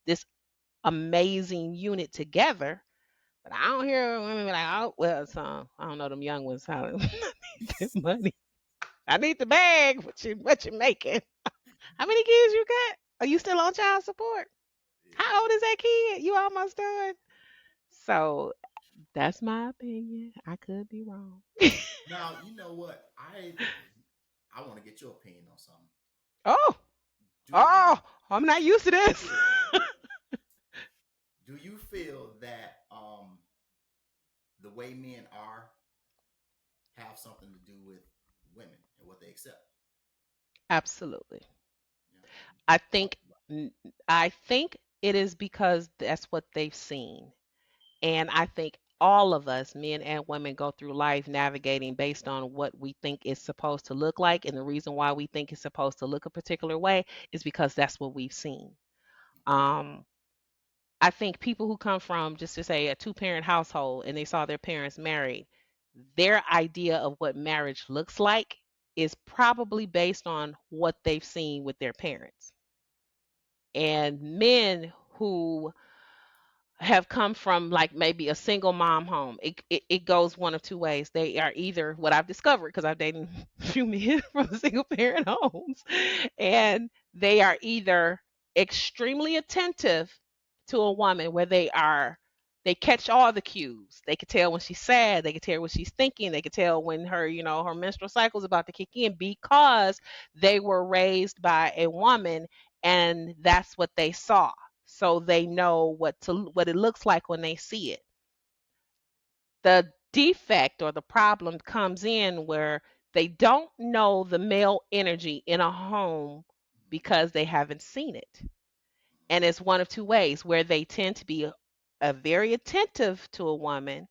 this amazing unit together. But I don't hear women be like, oh, well, so I don't know them young ones how I need that money. I need the bag. What you making? How many kids you got? Are you still on child support? Yeah. How old is that kid? You almost done. So that's my opinion. I could be wrong. Now, you know what? I want to get your opinion on something. Oh, Do you oh, I'm not used to this. feel do you feel that the way men are have something to do with women and what they accept? Absolutely. Yeah. I Talk think about I think it is because that's what they've seen. And I think all of us, men and women, go through life navigating based on what we think it's supposed to look like. And the reason why we think it's supposed to look a particular way is because that's what we've seen. Um, I think people who come from, just to say, a two-parent household and they saw their parents married, their idea of what marriage looks like is probably based on what they've seen with their parents. And men who have come from like maybe a single mom home. It goes one of two ways. They are either, what I've discovered, because I've dated a few men from single parent homes, and they are either extremely attentive to a woman, where they catch all the cues. They can tell when she's sad, they can tell what she's thinking, they can tell when her menstrual cycle is about to kick in, because they were raised by a woman and that's what they saw, so they know what it looks like when they see it. The defect or the problem comes in where they don't know the male energy in a home because they haven't seen it. And it's one of two ways, where they tend to be a very attentive to a woman,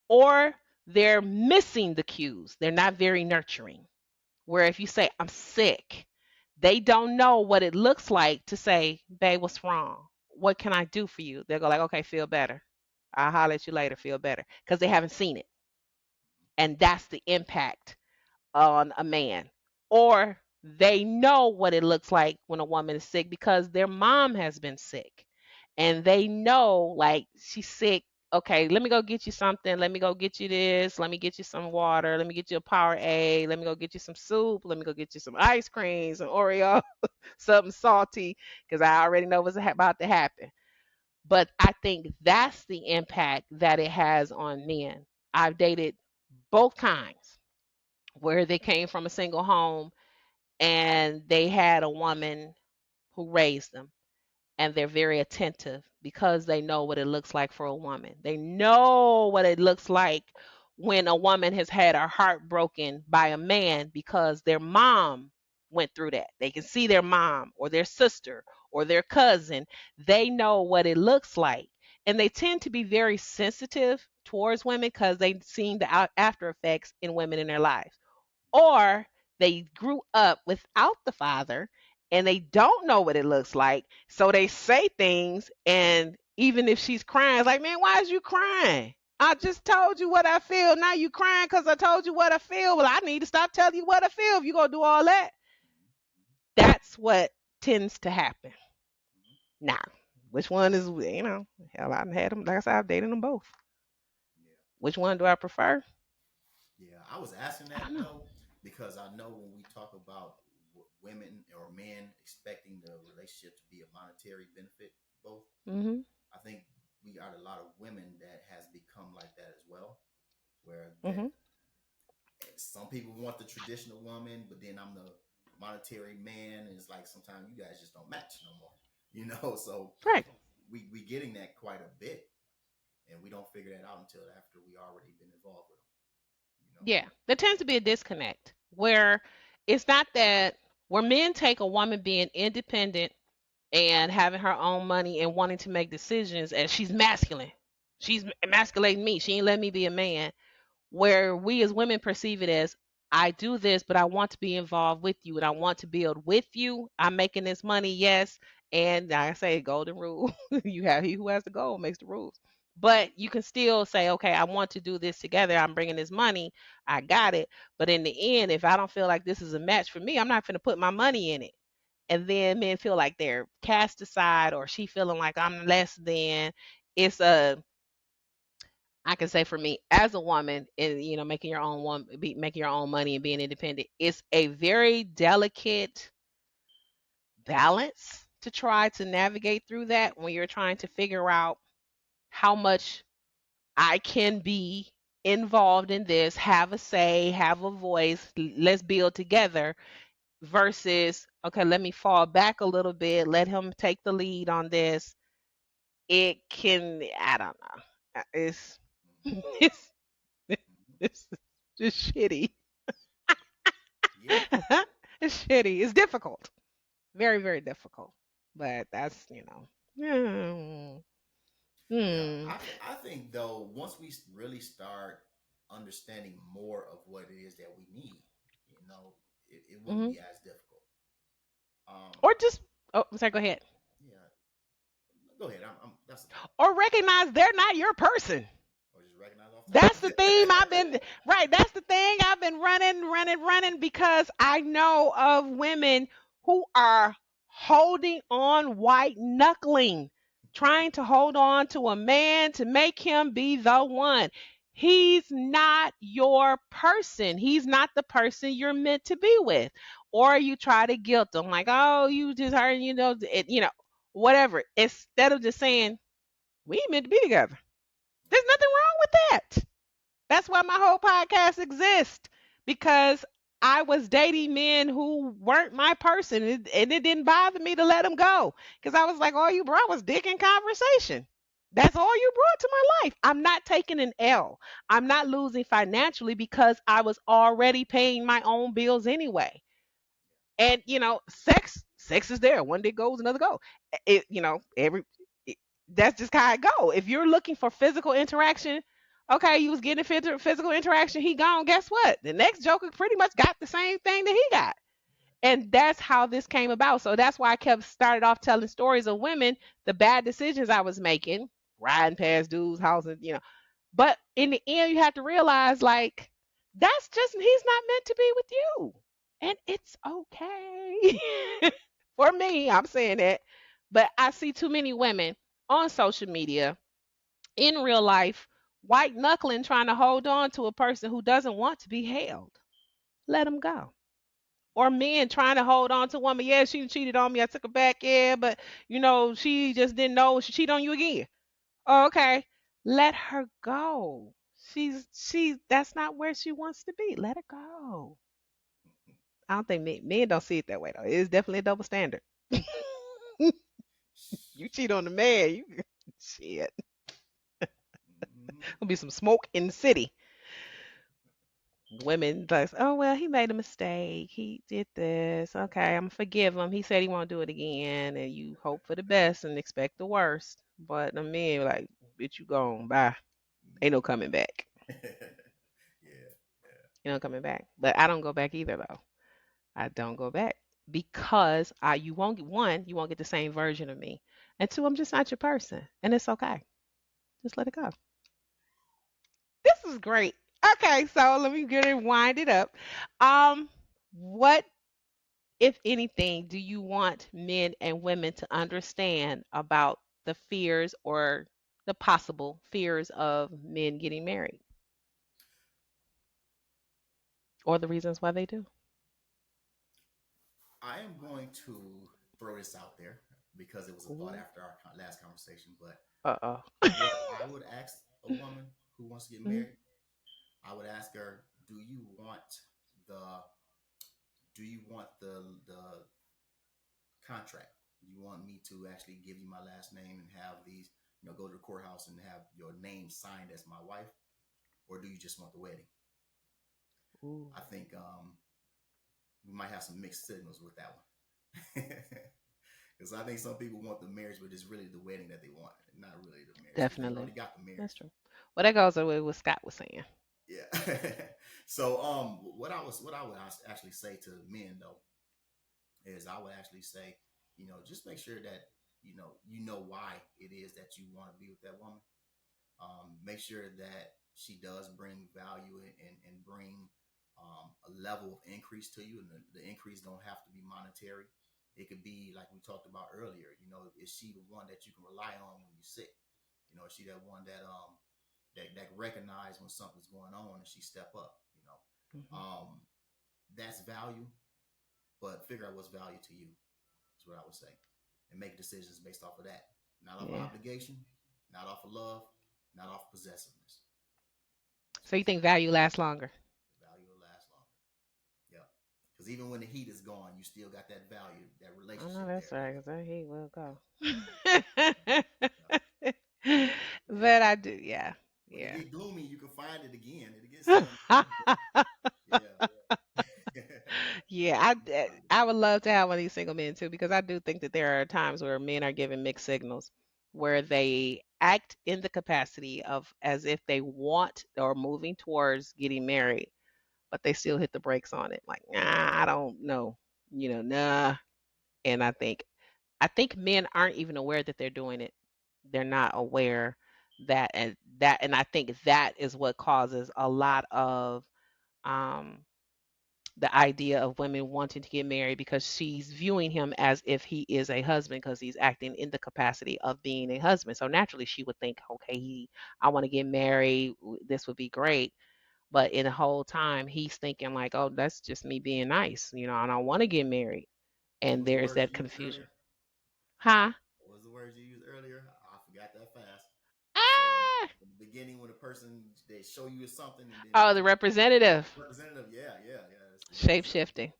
or they're missing the cues. They're not very nurturing. Where if you say, I'm sick, they don't know what it looks like to say, babe, what's wrong? What can I do for you? They'll go like, okay, feel better. I'll holler at you later, feel better. Because they haven't seen it. And that's the impact on a man. Or they know what it looks like when a woman is sick because their mom has been sick. And they know, like, she's sick. okay, let me go get you something. Let me go get you this. Let me get you some water. Let me get you a Powerade. Let me go get you some soup. Let me go get you some ice cream, some Oreo, something salty, because I already know what's about to happen. But I think that's the impact that it has on men. I've dated both kinds, where they came from a single home and they had a woman who raised them, and they're very attentive because they know what it looks like for a woman. They know what it looks like when a woman has had her heart broken by a man because their mom went through that. They can see their mom or their sister or their cousin. They know what it looks like. And they tend to be very sensitive towards women because they've seen the after effects in women in their lives, or they grew up without the father and they don't know what it looks like. So they say things, and even if she's crying, it's like, man, why is you crying? I just told you what I feel. Now you crying because I told you what I feel. Well, I need to stop telling you what I feel if you're going to do all that. That's what tends to happen. Now, which one is, hell, I've had them. Like I said, I've dated them both. Yeah. Which one do I prefer? Yeah, I was asking I don't that know. though because I know when we talk about women or men expecting the relationship to be a monetary benefit, both, Hmm. I think we got a lot of women that has become like that as well, where that Hmm. some people want the traditional woman, but then I'm the monetary man, and it's like sometimes you guys just don't match no more, you know. So Right. we getting that quite a bit, and we don't figure that out until after we already been involved with them, you know. Yeah, there tends to be a disconnect where it's not that where men take a woman being independent and having her own money and wanting to make decisions as she's masculine. She's emasculating me. She ain't let me be a man. Where we as women perceive it as, I do this, but I want to be involved with you and I want to build with you. I'm making this money, yes. And like I say, golden rule. You have he who has the gold makes the rules. But you can still say, okay, I want to do this together. I'm bringing this money. I got it. But in the end, if I don't feel like this is a match for me, I'm not going to put my money in it. And then men feel like they're cast aside or she feeling like I'm less than. It's a, I can say for me as a woman, and making your own making your own money and being independent, it's a very delicate balance to try to navigate through that when you're trying to figure out how much I can be involved in this, have a say, have a voice, let's build together, versus, okay, let me fall back a little bit, let him take the lead on this. It can, I don't know. It's Mm-hmm. it's Mm-hmm. it's just shitty. Yeah, It's shitty. It's difficult. Very, very difficult. But that's, yeah. hmm. I think though, once we really start understanding more of what it is that we need, you know, it wouldn't Hmm. be as difficult. Um, Or just, oh, sorry, go ahead. yeah. Go ahead. I'm that's Or recognize they're not your person. or just recognize off top. That's the theme I've been, right. That's the thing I've been running because I know of women who are holding on, white knuckling, trying to hold on to a man to make him be the one. He's not your person. He's not the person you're meant to be with. Or you try to guilt them, like, oh, you just heard, whatever. Instead of just saying, we ain't meant to be together. There's nothing wrong with that. That's why my whole podcast exists, because I was dating men who weren't my person, and it didn't bother me to let them go because I was like, all you brought was dick and conversation. That's all you brought to my life. I'm not taking an L. I'm not losing financially because I was already paying my own bills anyway. And sex is there. One day goes, another go. It every it, that's just how it go. If you're looking for physical interaction, okay, you was getting physical interaction, he gone. Guess what? The next joker pretty much got the same thing that he got. And that's how this came about. So that's why I kept started off telling stories of women, the bad decisions I was making, riding past dudes' houses, But in the end, you have to realize, like, that's just, he's not meant to be with you. And it's okay. For me, I'm saying that. But I see too many women on social media in real life, white knuckling trying to hold on to a person who doesn't want to be held. Let them go. Or men trying to hold on to a woman. Yeah, she cheated on me. I took her back. Yeah, but she just didn't know she cheated on you again. Oh, okay. Let her go. She's that's not where she wants to be. Let her go. I don't think men don't see it that way though. It's definitely a double standard. You cheat on the man, you shit. Mhm. Gonna be some smoke in the city. Women like, oh well, he made a mistake. He did this. Okay, I'm gonna forgive him. He said he won't do it again, and you hope for the best and expect the worst. But the men like, bitch, you gone. Bye. Ain't no coming back. Yeah. You know, coming back. But I don't go back either though. I don't go back because you won't get one, you won't get the same version of me, and two, I'm just not your person, and it's okay. Just let it go. This is great. Okay, so let me get it wind it up. What, if anything, do you want men and women to understand about the fears or the possible fears of men getting married or the reasons why they do? I am going to throw this out there because it was a thought Ooh, after our last conversation. But uh-oh. what I would ask a woman who wants to get Mhm. married, I would ask her, the do you want the contract? Do you want me to actually give you my last name and have these, go to the courthouse and have your name signed as my wife, or do you just want the wedding? Ooh, I think we might have some mixed signals with that one. Because I think some people want the marriage, but it's really the wedding that they want, not really the marriage, because they definitely. already got the That's marriage. true. Well, that goes away with what Scott was saying. Yeah. So what I would actually say to men though is I would actually say, just make sure that you know why it is that you want to be with that woman. Make sure that she does bring value and bring a level of increase to you, and the increase don't have to be monetary. It could be like we talked about earlier. Is she the one that you can rely on when you're sick? Is she that one that recognize when something's going on and she step up? Hmm. That's value, but figure out what's value to you. Is what I would say, and make decisions based off of that, not off of Yeah. obligation, not off of love, not off of possessiveness. That's So what you I say. think value lasts longer? The value will last longer. Yeah, because even when the heat is gone, you still got that value, that I know relationship that's there. right, because he will go. Yeah. But I do, yeah, When it yeah. get gloomy, you can find it again. It gets sun. Yeah. Yeah, I would love to have one of these single men too, because I do think that there are times where men are giving mixed signals, where they act in the capacity of as if they want or moving towards getting married, but they still hit the brakes on it. Like, nah, I don't know, nah. And I think men aren't even aware that they're doing it. They're not aware and I think that is what causes a lot of um the idea of women wanting to get married, because she's viewing him as if he is a husband because he's acting in the capacity of being a husband. So naturally she would think, okay, I want to get married. This would be great. But in the whole time he's thinking like, oh, that's just me being nice. I don't want to get married. What And was the there's words that you used confusion. earlier? Huh? What was the words you used earlier? I forgot that fast. You said Ah! in the beginning when a person they show you something and then Oh, the representative. representative. Yeah, yeah, yeah. It's Shape representative. shifting.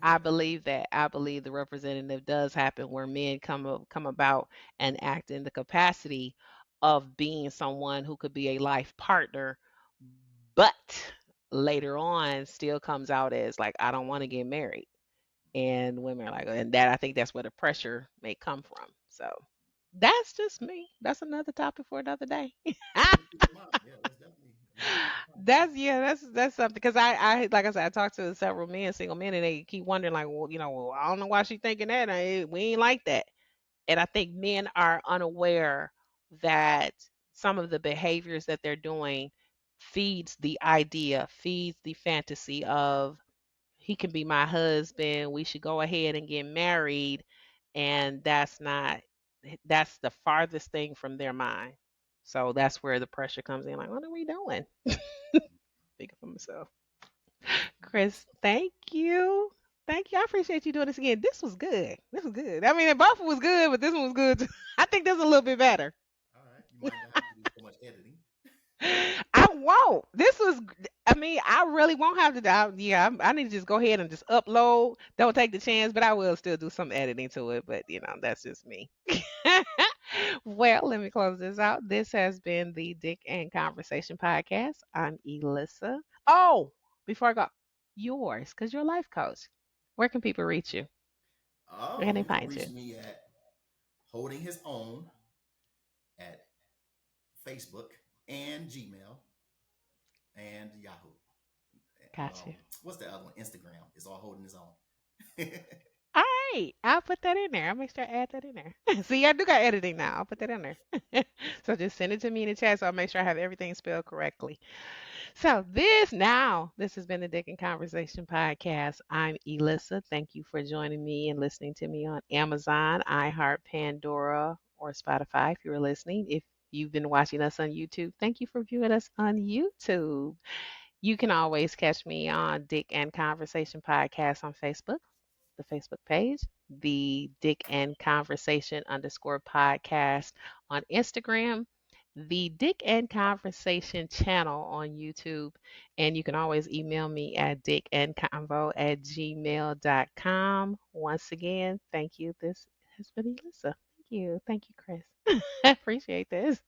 I believe that. I believe the representative does happen where men come about and act in the capacity of being someone who could be a life partner, but later on still comes out as like, I don't want to get married. And women are like, and that I think that's where the pressure may come from. So that's just me. That's another topic for another day. Something to keep in mind. Yeah, that's definitely another That's conversation. yeah, that's something because I like I said, I talked to several men, single men, and they keep wondering like, well, well, I don't know why she thinking that. We ain't like that. And I think men are unaware that some of the behaviors that they're doing feeds the idea, feeds the fantasy of he can be my husband. We should go ahead and get married, and that's not that's the farthest thing from their mind. So that's where the pressure comes in. Like, what are we doing? Thinking for myself. Chris, thank you. Thank you. I appreciate you doing this again. This was good. This was good. I mean, both was good, but this one was good too. I think this is a little bit better. All right, you might not have to do so much editing. I won't. This was, I mean, I really won't have to. Yeah, I need to just go ahead and just upload. Don't take the chance, but I will still do some editing to it. But, that's just me. Well, let me close this out. This has been the Dick and Conversation podcast. I'm Elissa. Oh, before I go, yours, because you're a life coach. Where can people reach you? Where can they You can find reach you? me at Holding His Own at Facebook and Gmail and Yahoo. Got you. What's the other one? Instagram is all Holding His Own. All right, I'll put that in there. I'll make sure I add that in there. See, I do got editing now. I'll put that in there. So just send it to me in the chat so I'll make sure I have everything spelled correctly. So this has been the Dick and Conversation podcast. I'm Elissa. Thank you for joining me and listening to me on Amazon, iHeart, Pandora, or Spotify if you're listening. If you've been watching us on YouTube, thank you for viewing us on YouTube. You can always catch me on Dick and Conversation podcast on Facebook, the Facebook page, the Dick and Conversation underscore podcast on Instagram, the Dick and Conversation channel on YouTube, and you can always email me at dickandconvo@gmail.com. Once again, thank you. This has been Elissa. Thank you. Thank you, Chris. I appreciate this.